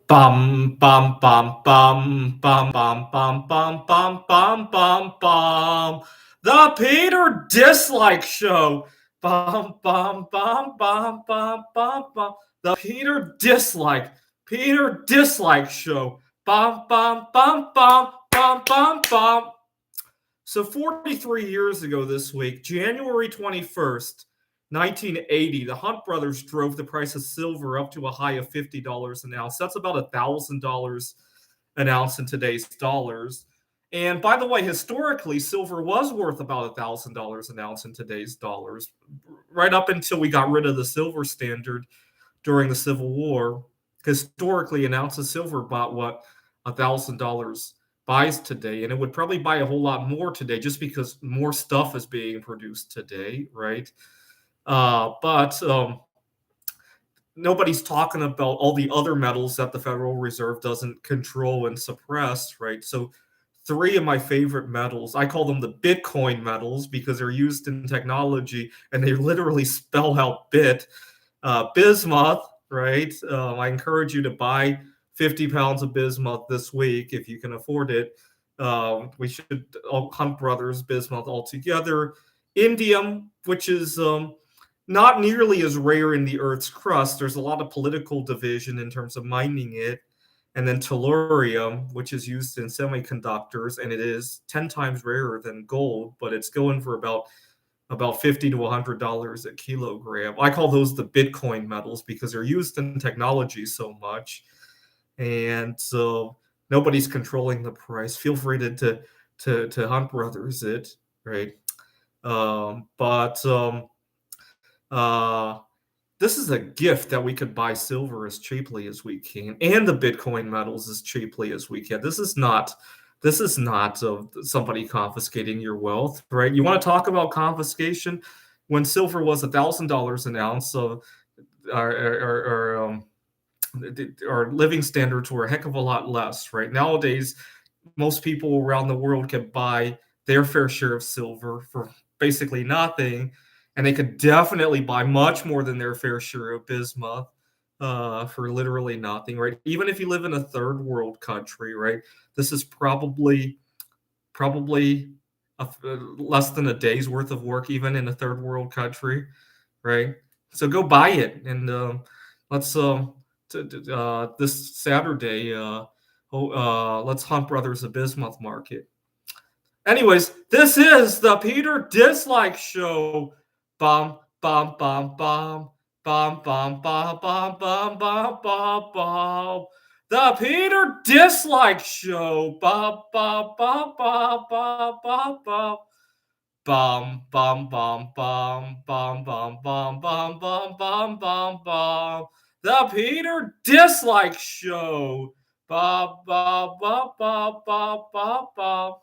Bum bum bum bum bum bum bum bum bum bum bum bum. The Peter Dislike Show. Bum bum bum bum bum bum bum. The Peter Dislike Show. Bum bum bum bum bum bum bum. So 43 years ago this week, January 21st, 1980, the Hunt brothers drove the price of silver up to a high of $50 an ounce. That's about $1,000 an ounce in today's dollars. And by the way, historically, silver was worth about $1,000 an ounce in today's dollars, right up until we got rid of the silver standard during the Civil War. Historically, an ounce of silver bought what $1,000 buys today, and it would probably buy a whole lot more today just because more stuff is being produced today, right? But nobody's talking about all the other metals that the Federal Reserve doesn't control and suppress, right? So, three of my favorite metals, I call them the Bitcoin metals because they're used in technology and they literally spell out bit. Bismuth, right? I encourage you to buy 50 pounds of bismuth this week if you can afford it. We should all Hunt Brothers bismuth altogether. Indium, which is not nearly as rare in the Earth's crust. There's a lot of political division in terms of mining it. And then tellurium, which is used in semiconductors, and it is 10 times rarer than gold, but it's going for about $50 to $100 a kilogram. I call those the Bitcoin metals because they're used in technology so much, and so nobody's controlling the price. Feel free to Hunt Brothers it, right? But uh, this is a gift that we could buy silver as cheaply as we can, and the Bitcoin metals as cheaply as we can. This is not somebody confiscating your wealth, right? You want to talk about confiscation? When silver was $1,000 an ounce, so our living standards were a heck of a lot less, right? Nowadays, most people around the world can buy their fair share of silver for basically nothing, and they could definitely buy much more than their fair share of bismuth for literally nothing, right? Even if you live in a third world country, right? This is probably less than a day's worth of work, even in a third world country, right? So go buy it, and let's this Saturday, let's Hunt Brothers a bismuth market. Anyways, this is the Peter Dislike Show. Bum bum bum bum bum bum bum bum bum bum bum bum. The Peter Dislike Show. Bum bum bum bum bum bum bum. Bum bum bum bum bum bum bum bum bum bum bum bum. The Peter Dislike Show. Bum bum bum bum bum bum bum.